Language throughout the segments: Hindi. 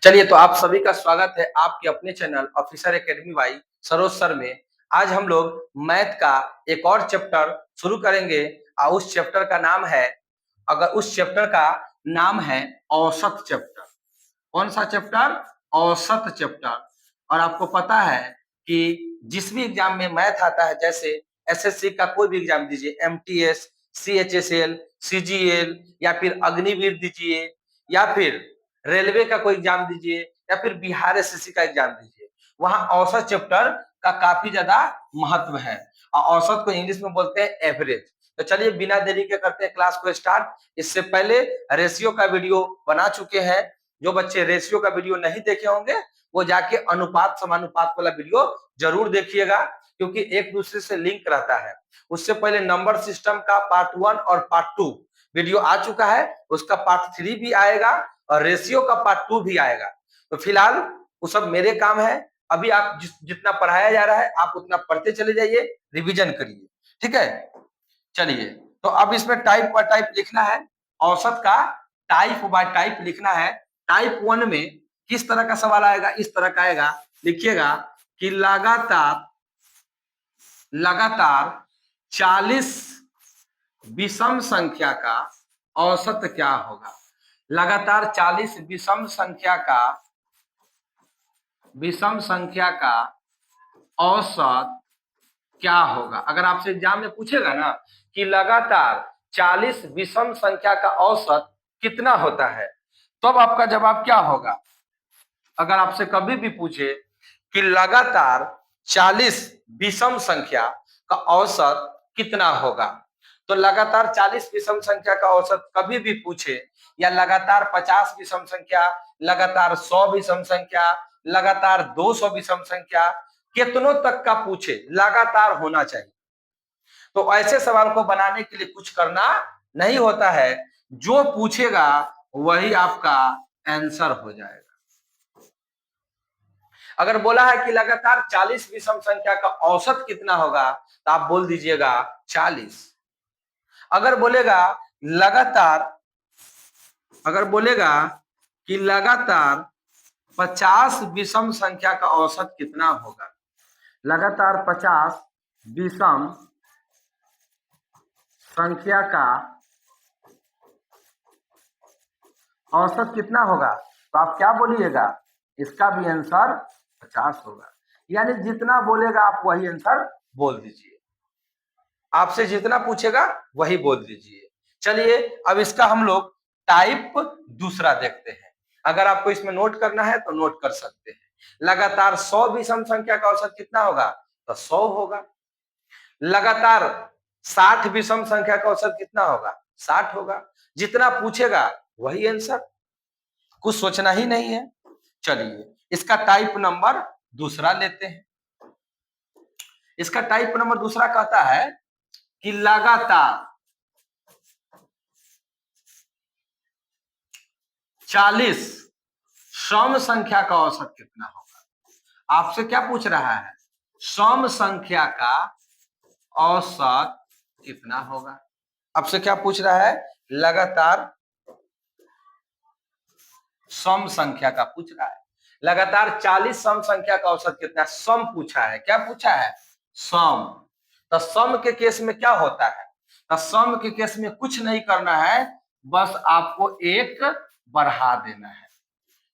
चलिए, तो आप सभी का स्वागत है आपके अपने channel officer academy by Saroj sir में। आज हम लोग मैथ का एक और चैप्टर शुरू करेंगे और उस चैप्टर का नाम है उस चैप्टर का नाम है औसत चैप्टर। कौन सा चैप्टर? औसत चैप्टर। और आपको पता है कि जिस भी एग्जाम में मैथ आता है, जैसे एसएससी का कोई भी एग्जाम दीजिए, एमटीएस, सीएचएसएल, सीजीएल या फिर अग्निवीर दीजिए या फिर रेलवे का कोई एग्जाम दीजिए या फिर बिहार एसएससी का एग्जाम दीजिए, वहां औसत चैप्टर का काफी ज्यादा महत्व है। और औसत को इंग्लिश में बोलते हैं एवरेज। तो चलिए बिना देरी के करते हैं क्लास को स्टार्ट। इससे पहले रेशियो का वीडियो बना चुके हैं। जो बच्चे रेशियो का वीडियो नहीं देखे होंगे वो जाके अनुपात समानुपात वाला वीडियो जरूर देखिएगा, क्योंकि एक दूसरे से लिंक रहता है। उससे पहले नंबर सिस्टम का पार्ट 1 और पार्ट 2 वीडियो आ चुका है, उसका पार्ट 3 भी आएगा और रेशियो का पार्ट 2 भी आएगा। तो फिलहाल वो सब मेरे काम है। अभी आप जितना पढ़ाया जा रहा है आप उतना पढ़ते चले जाइए, रिवीजन करिए, ठीक है। चलिए, तो अब इसमें टाइप बाय टाइप लिखना है। औसत का टाइप बाय टाइप लिखना है। टाइप 1 में किस तरह का सवाल आएगा? इस तरह का आएगा, लिखिएगा कि लगातार लगातार 40 विषम संख्या का औसत क्या होगा। लगातार 40 विषम संख्या का औसत क्या होगा। अगर आपसे एग्जाम में पूछेगा ना कि लगातार 40 विषम संख्या का औसत कितना होता है, तो अब आपका जवाब क्या होगा? अगर आपसे कभी भी पूछे कि लगातार 40 विषम संख्या का औसत कितना होगा, तो लगातार 40 विषम संख्या का औसत कभी भी पूछे, या लगातार 50 विषम संख्या, लगातार 100 विषम संख्या, लगातार 200 विषम संख्या, कितनों तक का पूछे, लगातार होना चाहिए। तो ऐसे सवाल को बनाने के लिए कुछ करना नहीं होता है, जो पूछेगा वही आपका आंसर हो जाएगा। अगर बोला है कि लगातार 40 विषम संख्या का औसत कितना होगा, तो आप बोल दीजिएगा 40। अगर बोलेगा कि लगातार 50 विषम संख्या का औसत कितना होगा, लगातार 50 विषम संख्या का औसत कितना होगा, तो आप क्या बोलिएगा? इसका भी आंसर 50 होगा। यानी जितना बोलेगा आप वही आंसर बोल दीजिए। आपसे जितना पूछेगा वही बोल दीजिए। चलिए, अब इसका हम लोग टाइप दूसरा देखते हैं। अगर आपको इसमें नोट करना है तो नोट कर सकते हैं। लगातार 100 विषम संख्या का औसत कितना होगा, तो 100 होगा। लगातार 60 विषम संख्या का औसत कितना होगा, 60 होगा। जितना पूछेगा वही आंसर, कुछ सोचना ही नहीं है। चलिए, इसका टाइप नंबर दूसरा लेते हैं। इसका टाइप नंबर दूसरा कहता है कि लगातार 40 सम संख्या का औसत कितना होगा। आपसे क्या पूछ रहा है? सम संख्या का औसत कितना होगा। आपसे क्या पूछ रहा है? लगातार सम संख्या का पूछ रहा है। लगातार 40 सम संख्या का औसत कितना? सम पूछा है। क्या पूछा है? सम। तो सम के केस में क्या होता है? तो सम के केस में कुछ नहीं करना है, बस आपको एक बढ़ा देना है।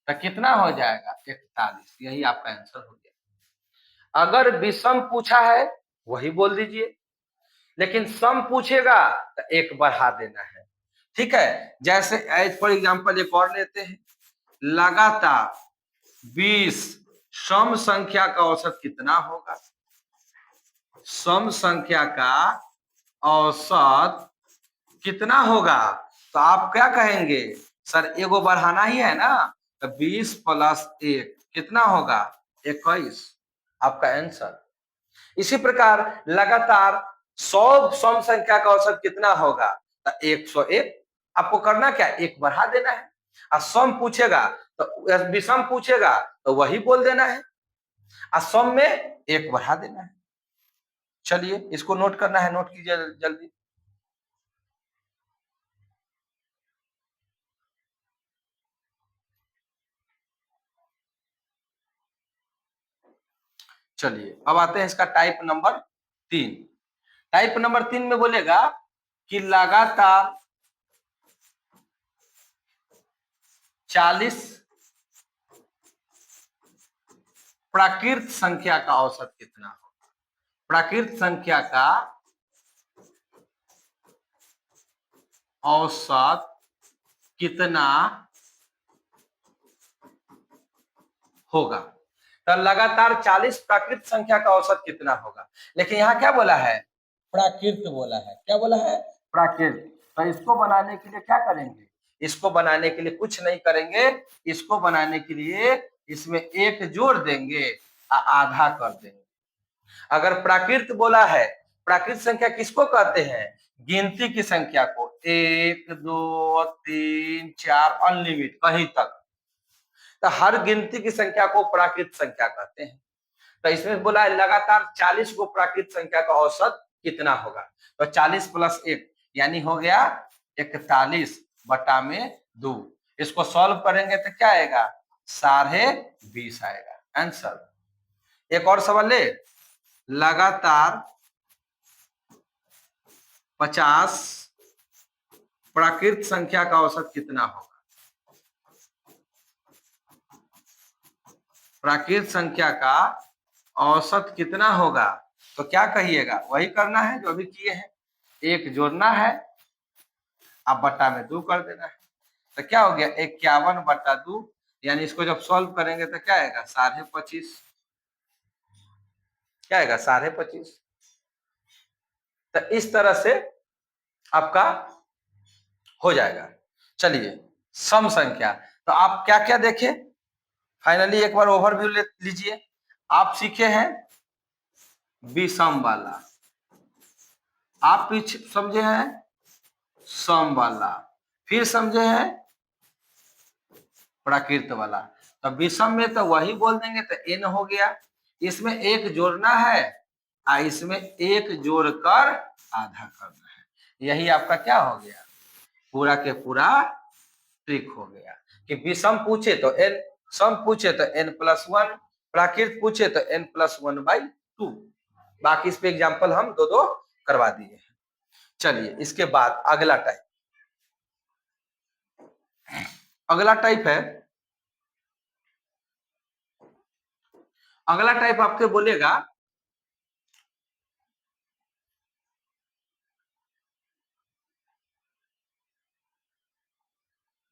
तो कितना हो जाएगा? 41। यही आपका आंसर हो गया। अगर विषम पूछा है वही बोल दीजिए, लेकिन सम पूछेगा तो एक बढ़ा देना है, ठीक है। जैसे एज फॉर एग्जांपल एक और लेते हैं। लगातार 20 सम संख्या का औसत कितना होगा। सम संख्या का औसत कितना होगा, तो आप क्या कहेंगे? सर एगो बढ़ाना ही है ना, तो 20 प्लस 1 कितना होगा? 21। आपका आंसर। इसी प्रकार लगातार 100 सम संख्या का औसत कितना होगा, तो 101। आपको करना क्या? एक बढ़ा देना है। और सम पूछेगा तो विषम पूछेगा तो वही बोल देना है, और सम में एक बढ़ा देना है। चलिए, इसको नोट करना है, नोट कीजिए जल्दी। चलिए अब आते हैं इसका टाइप नंबर 3। टाइप नंबर 3 में बोलेगा कि लगातार 40 प्राकृत संख्या का औसत कितना होगा। प्राकृत संख्या का औसत कितना होगा। तो लगातार 40 प्राकृत संख्या का औसत कितना होगा, लेकिन यहाँ क्या बोला है, प्राकृत बोला है। क्या बोला है, प्राकृत। तो इसको बनाने के लिए क्या करेंगे, इसको बनाने के लिए कुछ नहीं करेंगे, इसको बनाने के लिए इसमें एक जोड़ देंगे आधा कर देंगे। अगर प्राकृत बोला है, प्राकृत संख्या किसको कहते हैं, गिनती की संख्या को, 1 2 3 4 अनलिमिट कहीं तक। तो हर गिनती की संख्या को प्राकृत संख्या कहते हैं। तो इसमें बोला है लगातार 40 को प्राकृत संख्या का औसत कितना होगा। तो 40 प्लस 1 यानी हो गया 41 बटा में 2। इसको सॉल्व करेंगे तो क्या आएगा, 20.5 आएगा आंसर। एक और सवाल ले, लगातार 50 प्राकृत संख्या का औसत कितना होगा। प्राकृत संख्या का औसत कितना होगा, तो क्या कहिएगा, वही करना है जो अभी किए हैं, एक जोड़ना है अब बटा में 2 कर देना है। तो क्या हो गया 51 बटा 2, यानी इसको जब सॉल्व करेंगे तो क्या आएगा 25.5। क्या आएगा 25.5। तो इस तरह से आपका हो जाएगा। चलिए सम संख्या, तो आप क्या क्या देखे, फाइनली एक बार ओवरव्यू ले लीजिए। आप सीखे हैं विषम वाला, आप पीछे समझे हैं सम वाला, फिर समझे हैं प्राकृत वाला। तो विषम में तो वही बोल देंगे तो n हो गया, इसमें एक जोड़ना है इसमें एक जोड़कर आधा करना है, यही आपका क्या हो गया, पूरा के पूरा ट्रिक हो गया। कि विषम पूछे तो n, सम पूछे तो n+1, प्राकृत पूछे तो n+1/2। बाकी इस पे एग्जाम्पल हम दो दो करवा दिए हैं। चलिए इसके बाद अगला टाइप, अगला टाइप है, अगला टाइप आपके बोलेगा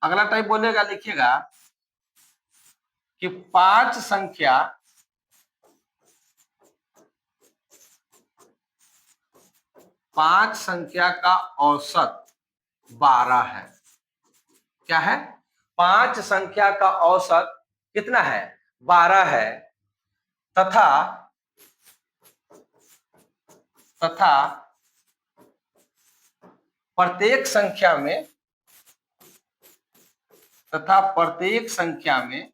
अगला टाइप बोलेगा, लिखिएगा कि 5 संख्या का औसत 12 है। क्या है, 5 संख्या का औसत कितना है, 12 है, तथा प्रत्येक संख्या में प्रत्येक संख्या में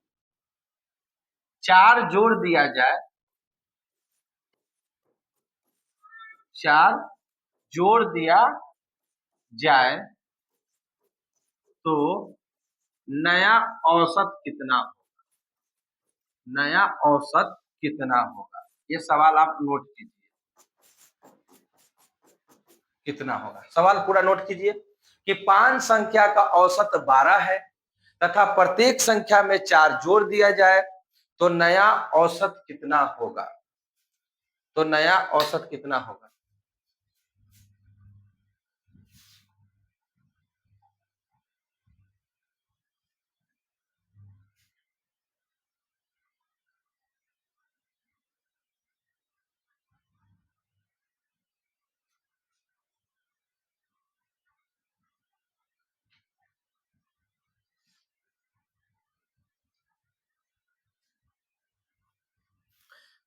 4 जोड़ दिया जाए, 4 जोड़ दिया जाए तो नया औसत कितना होगा, नया औसत कितना होगा। ये सवाल आप नोट कीजिए, कितना होगा, सवाल पूरा नोट कीजिए कि 5 संख्या का औसत 12 है तथा प्रत्येक संख्या में 4 जोड़ दिया जाए तो नया औसत कितना होगा। तो नया औसत कितना होगा,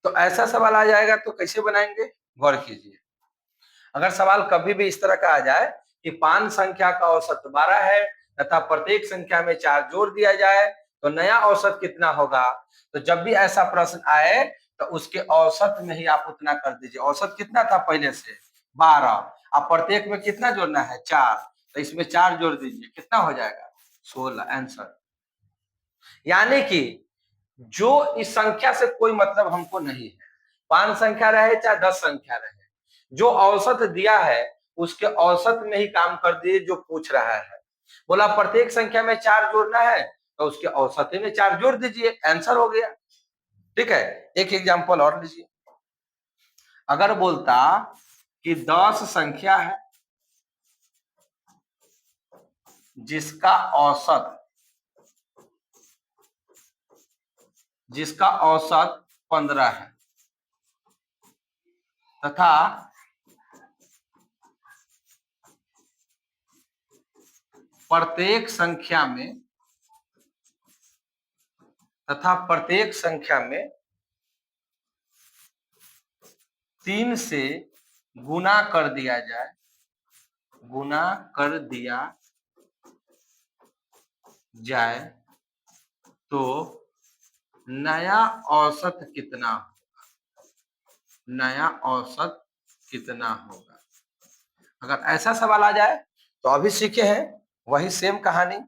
तो ऐसा सवाल आ जाएगा तो कैसे बनाएंगे, गौर कीजिए। अगर सवाल कभी भी इस तरह का आ जाए कि 5 संख्या का औसत 12 है तथा प्रत्येक संख्या में 4 जोड़ दिया जाए तो नया औसत कितना होगा, तो जब भी ऐसा प्रश्न आए तो उसके औसत में ही आप उतना कर दीजिए। औसत कितना था पहले से 12, अब प्रत्येक में कितना जोड़ना है 4, तो इसमें 4 जोड़ दीजिए, कितना हो जाएगा 16 आंसर। यानी कि जो इस संख्या से कोई मतलब हमको नहीं है, 5 संख्या रहे चाहे 10 संख्या रहे, जो औसत दिया है उसके औसत में ही काम कर दिए जो पूछ रहा है। बोला प्रत्येक संख्या में 4 जोड़ना है तो उसके औसत में 4 जोड़ दीजिए, आंसर हो गया। ठीक है, एक एग्जांपल और लीजिए। अगर बोलता कि 10 संख्या है जिसका औसत 15 है तथा प्रत्येक संख्या में 3 से गुना कर दिया जाए तो नया औसत कितना होगा। अगर ऐसा सवाल आ जाए तो अभी सीखे हैं वही सेम कहानी,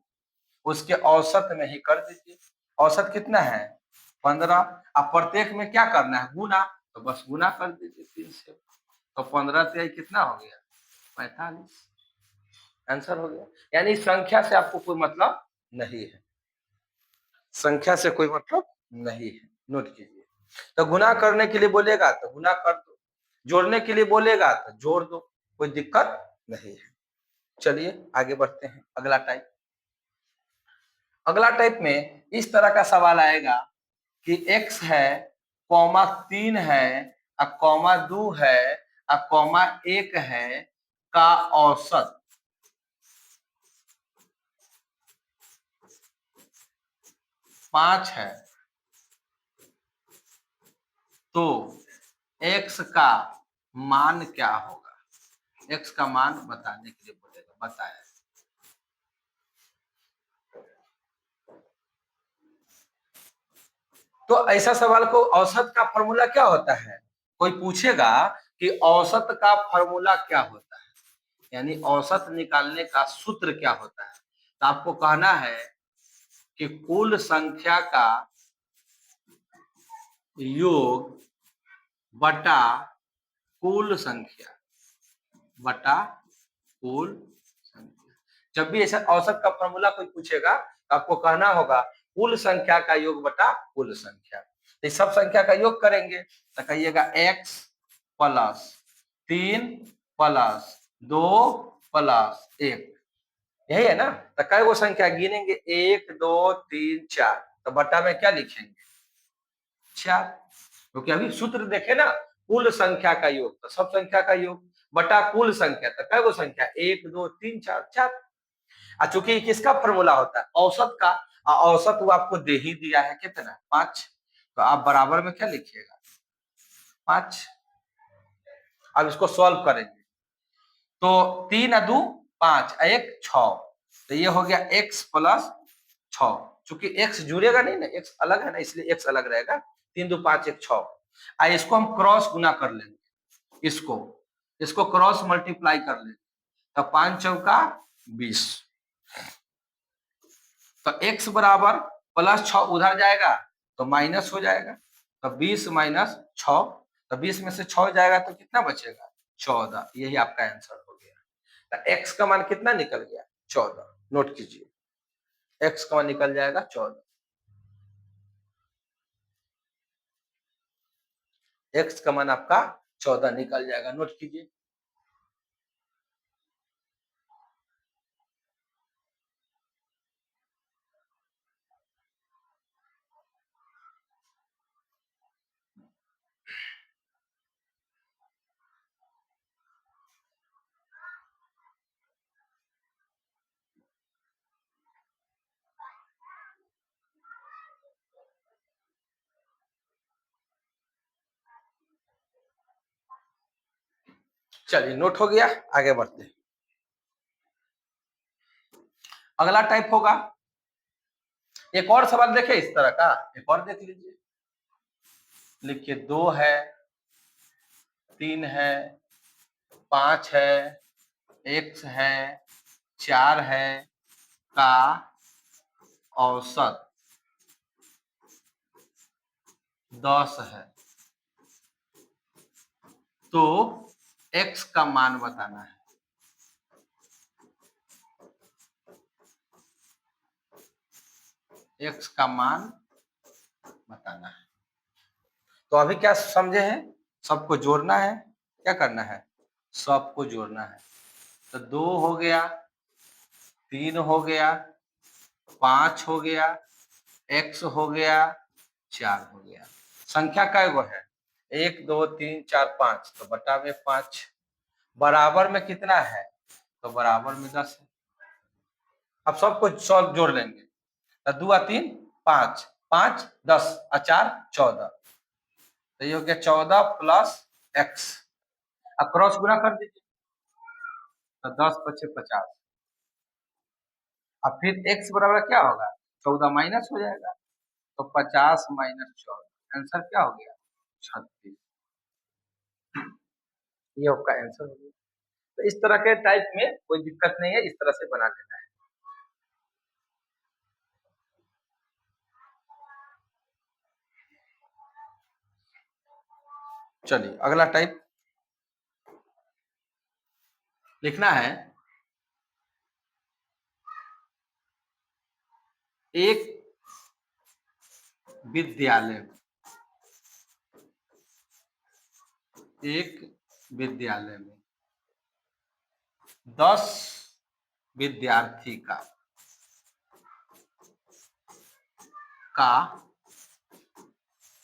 उसके औसत में ही कर दीजिए। औसत कितना है 15, अब प्रत्येक में क्या करना है गुना, तो बस गुना कर दीजिए 3 से, तो 15 से कितना हो गया 45, आंसर हो गया। यानी संख्या से आपको कोई मतलब नहीं है, संख्या से कोई मतलब नहीं है, नोट कीजिए। तो गुना करने के लिए बोलेगा तो गुना कर दो, जोड़ने के लिए बोलेगा तो जोड़ दो, कोई दिक्कत नहीं है। चलिए आगे बढ़ते हैं। अगला टाइप में इस तरह का सवाल आएगा कि x है, कॉमा 3 है, कॉमा 2 है, कॉमा 1 है का औसत 5 है, तो x का मान क्या होगा। x का मान बताने के लिए बोलेगा, बताया। तो ऐसा सवाल को औसत का फॉर्मूला क्या होता है, कोई पूछेगा कि औसत का फॉर्मूला क्या होता है, यानी औसत निकालने का सूत्र क्या होता है, तो आपको कहना है कि कुल संख्या का योग बटा कुल संख्या। जब भी ऐसा औसत का फॉर्मूला कोई पूछेगा तो आपको कहना होगा कुल संख्या का योग बटा कुल संख्या। तो सब संख्या का योग करेंगे तो कहिएगा x प्लस 3 प्लस 2 प्लस 1, यही है ना। तो कई वो संख्या गिनेंगे 1 2 3 4, तो बटा में क्या लिखेंगे 4, क्योंकि अभी सूत्र देखे ना कुल संख्या का योग, तो सब संख्या का योग बटा कुल संख्या, तो कई वो संख्या 1 2 3 4 4। चूंकि किसका फॉर्मूला होता है औसत का, औसत वो आपको दे ही दिया है कितना 5, तो आप बराबर में क्या लिखिएगा 5। अब इसको सॉल्व करेंगे तो 3 2 5 1 6, तो ये हो गया x प्लस 6, चूंकि x जुड़ेगा नहीं ना, x अलग है ना इसलिए x अलग रहेगा। 3 2 5 1 6, इसको हम क्रॉस गुना कर लेंगे, इसको क्रॉस मल्टीप्लाई कर लेंगे, तो 5 चौका 20, तो x बराबर प्लस 6 उधर जाएगा तो माइनस हो जाएगा, तो 20 माइनस 6, तो 20 में से 6 जाएगा तो कितना बचेगा 14, यही आपका आंसर हो गया। तो x का मान कितना निकल गया 14, नोट कीजिए x का मान निकल जाएगा 14, x का मान आपका 14 निकल जाएगा, नोट कीजिए। चलिए नोट हो गया, आगे बढ़ते हैं। अगला टाइप होगा, एक और सवाल देखे इस तरह का, एक और देख लीजिए। लिखिए 2 है, 3 है, 5 है, x है, 4 है का औसत 10 है, तो x का मान बताना है। x का मान बताना है। तो अभी क्या समझे हैं? सबको जोड़ना है। क्या करना है? सबको जोड़ना है। तो 2 हो गया, 3 हो गया, 5 हो गया, x हो गया, 4 हो गया। संख्या कै गो है? 1 2 3 4 5, तो बटा में 5। बराबर में कितना है? तो बराबर में 10 है। अब सबको सब जोड़ लेंगे। तो 2 और 3 5, 5 10 और 4 14। तो ये हो गया 14 प्लस x। अब क्रॉस गुना कर दीजिए। तो 10 पचे 50। अब फिर x बराबर क्या होगा? 14 माइनस हो जाएगा। तो 50 माइनस 14, आंसर क्या हो गया? 36। ये आपका आंसर हो गया। तो इस तरह के टाइप में कोई दिक्कत नहीं है, इस तरह से बना लेना है। चलिए अगला टाइप लिखना है। एक विद्यालय एक विद्यालय में 10 विद्यार्थी का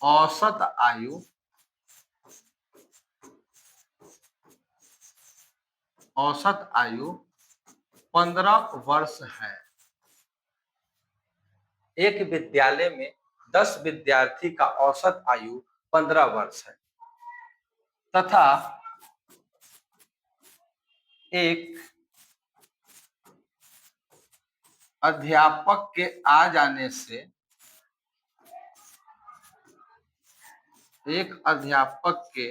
औसत आयु 15 वर्ष है। एक विद्यालय में 10 विद्यार्थी का औसत आयु 15 वर्ष है तथा एक अध्यापक के आ जाने से एक अध्यापक के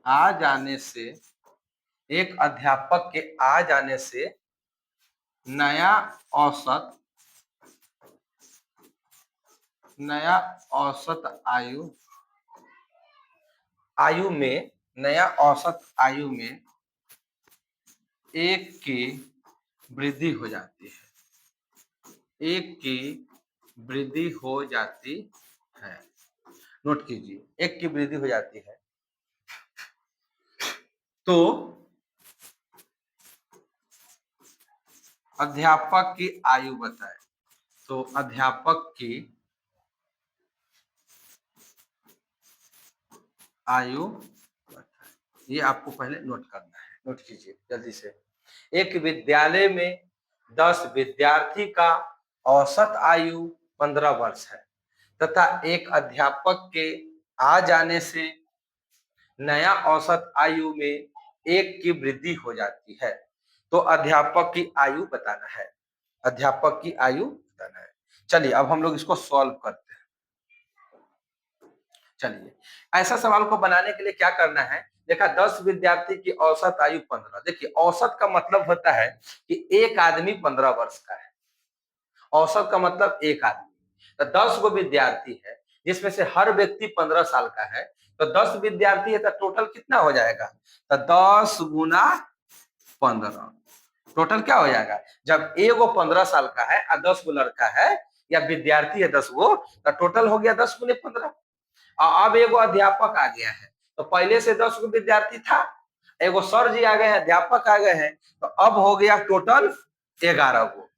आ जाने से एक अध्यापक के आ जाने से नया औसत आयु में नया औसत आयु में 1 की वृद्धि हो जाती है। 1 की वृद्धि हो जाती है। नोट कीजिए, 1 की वृद्धि हो जाती है। तो अध्यापक की आयु बताए। तो अध्यापक की आयु बताए, ये आपको पहले नोट करना है। नोट कीजिए जल्दी से। एक विद्यालय में 10 विद्यार्थी का औसत आयु 15 वर्ष है तथा एक अध्यापक के आ जाने से नया औसत आयु में 1 की वृद्धि हो जाती है। तो अध्यापक की आयु बताना है। अध्यापक की आयु बताना है। चलिए अब हम लोग इसको सॉल्व करते हैं। चलिए ऐसा सवाल को बनाने के लिए क्या करना है? देखा 10 विद्यार्थी की औसत आयु 15। देखिए औसत का मतलब होता है कि एक आदमी 15 वर्ष का है। औसत का मतलब एक आदमी। तो 10 गो विद्यार्थी है जिसमें से हर व्यक्ति 15 साल का है। तो 10 विद्यार्थी है तो टोटल कितना हो जाएगा? तो 10 गुना 15 टोटल क्या हो जाएगा? जब एगो 15 साल का है और 10 गो लड़का है या विद्यार्थी है 10 गो, तो टोटल हो गया 10 गुने 15। और अब एगो अध्यापक आ गया है। तो पहले से 10 गो विद्यार्थी था, एगो सर जी आ गए हैं, अध्यापक आ गए हैं, तो अब हो गया टोटल 11 गो।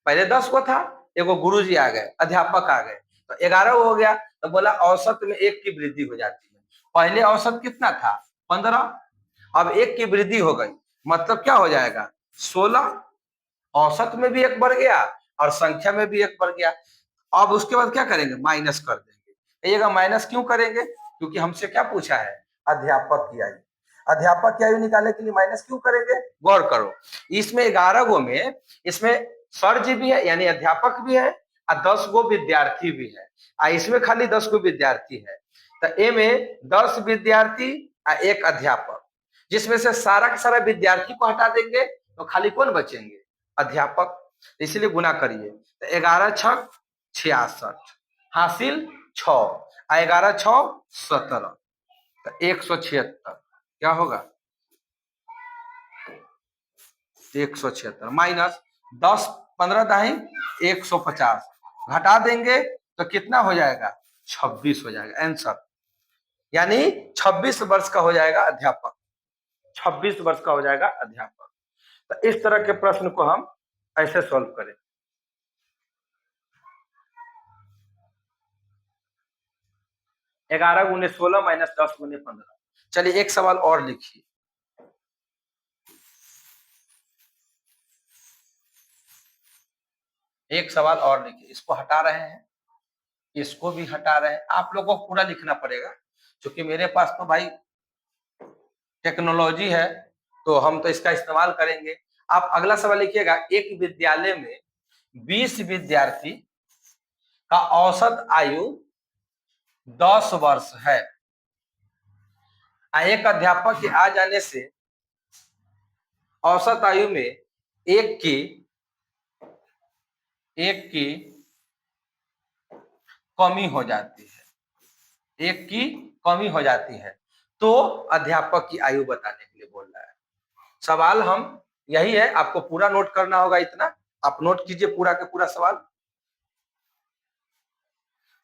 पहले 10 गो था, एगो गुरु जी आ गए, अध्यापक आ गए, तो 11 हो गया। तो बोला औसत में 1 की वृद्धि हो जाती है। पहले औसत कितना था? 15। अब 1 की वृद्धि हो गई, मतलब क्या हो जाएगा? 16। औसत में भी 1 बढ़ गया और संख्या में भी 1 बढ़ गया। अब उसके बाद क्या करेंगे? माइनस कर देंगे। कहिएगा माइनस क्यों करेंगे? क्योंकि हमसे क्या पूछा है? अध्यापक की आयु। अध्यापक की आयु निकालने के लिए माइनस क्यों करेंगे? गौर करो, इसमें 11 गो में इसमें सर जी भी है यानी अध्यापक भी है और 10 गो विद्यार्थी भी है। इसमें खाली 10 गो विद्यार्थी है। तो ए में 10 विद्यार्थी और 1 अध्यापक, जिसमें से सारा का सारा विद्यार्थी को हटा देंगे तो खाली कौन बचेंगे? अध्यापक। इसलिए गुना करिए, तो 11 छक 66, हासिल 6, 11 6 17, तो 176 क्या होगा, 176 माइनस 10 15 दाही 150, घटा देंगे तो कितना हो जाएगा, 26 हो जाएगा आंसर। यानी 26 वर्ष का हो जाएगा अध्यापक, 26 वर्ष का हो जाएगा अध्यापक। तो इस तरह के प्रश्न को हम ऐसे सॉल्व करें। ग्यारह गुने 16 माइनस 10 गुने 15। चलिए एक सवाल और लिखिए, एक सवाल और लिखिए, इसको हटा रहे हैं, इसको भी हटा रहे हैं, आप लोगों को पूरा लिखना पड़ेगा क्योंकि मेरे पास तो भाई टेक्नोलॉजी है, तो हम तो इसका इस्तेमाल करेंगे। आप अगला सवाल लिखिएगा, एक विद्यालय में 20 विद्यार्थी का औसत आयु 10 वर्ष है। एक अध्यापक के आ जाने से औसत आयु में एक की कमी हो जाती है, एक की कमी हो जाती है, तो अध्यापक की आयु बताने के लिए बोल रहा है। सवाल हम यही है, आपको पूरा नोट करना होगा, इतना आप नोट कीजिए पूरा का पूरा सवाल।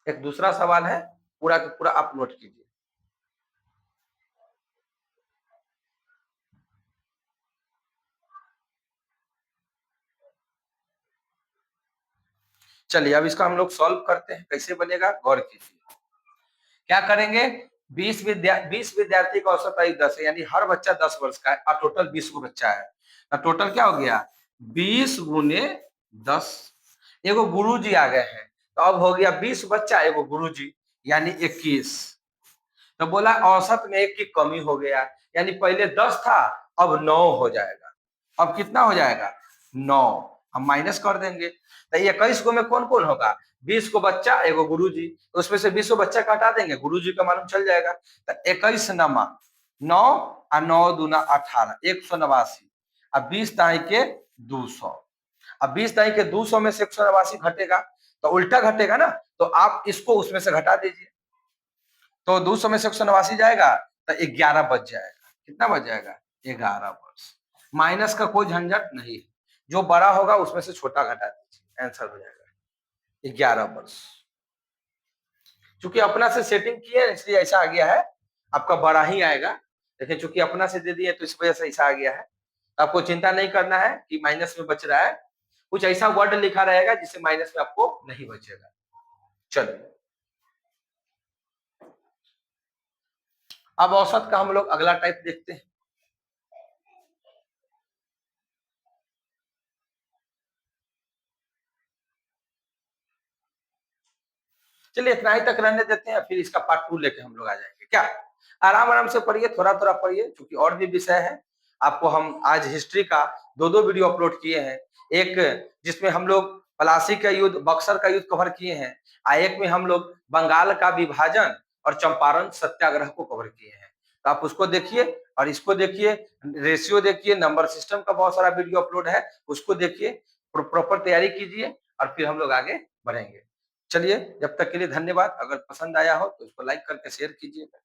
एक दूसरा सवाल है, पूरा का पूरा आप नोट कीजिए। चलिए अब इसका हम लोग सॉल्व करते हैं, कैसे बनेगा गौर कीजिए। क्या करेंगे, 20 विद्यार्थी का औसत आयु 10 है, यानी हर बच्चा 10 वर्ष का है और टोटल 20 को बच्चा है, तो टोटल क्या हो गया, 20 गुने 10। एगो गुरु जी आ गए हैं, तो अब हो गया 20 बच्चा एगो गुरु जी, यानी 21। तो बोला औसत में एक की कमी हो गया, यानी पहले 10 था अब 9 हो जाएगा। अब कितना हो जाएगा, 9, हम माइनस कर देंगे, तो 21 को में कौन कौन होगा, 20 को बच्चा एगो गुरुजी, तो उसमें से 20 को बच्चा का हटा देंगे, गुरुजी का मालूम चल जाएगा। तो 21 नमा 9 और 9 दूना 18, 189, अब 20 दाई के 200, अब 20 दाई के 200 में से 189 घटेगा, तो उल्टा घटेगा ना, तो आप इसको उसमें से घटा दीजिए, तो 200 में से 189 जाएगा तो 11 बच जाएगा, कितना बच जाएगा, 11 वर्ष। माइनस का कोई झंझट नहीं है, जो बड़ा होगा उसमें से छोटा घटा दीजिए, आंसर हो जाएगा 11 वर्ष। चूंकि अपना से सेटिंग किए इसलिए ऐसा आ गया है, आपका बड़ा ही आएगा, लेकिन चूंकि अपना से दे दिए तो इस वजह से ऐसा आ गया है। आपको चिंता नहीं करना है कि माइनस में बच रहा है, कुछ ऐसा वर्ड लिखा रहेगा जिससे माइनस में आपको नहीं बचेगा। चलिए अब औसत का हम लोग अगला टाइप देखते हैं। चलिए इतना ही तक रहने देते हैं, फिर इसका पार्ट 2 लेके हम लोग आ जाएंगे। क्या आराम आराम से पढ़िए, थोड़ा थोड़ा पढ़िए, क्योंकि और भी विषय है। आपको हम आज हिस्ट्री का दो वीडियो अपलोड किए हैं, एक जिसमें हम लोग प्लासी का युद्ध, बक्सर का युद्ध कवर किए हैं, एक में हम लोग बंगाल का विभाजन और चंपारण सत्याग्रह को कवर किए हैं। तो आप उसको देखिए और इसको देखिए, रेशियो देखिए, नंबर सिस्टम का बहुत सारा वीडियो अपलोड है, उसको देखिए, प्रॉपर तैयारी कीजिए और फिर हम लोग आगे बढ़ेंगे। चलिए जब तक के लिए धन्यवाद। अगर पसंद आया हो तो इसको लाइक करके शेयर कीजिएगा।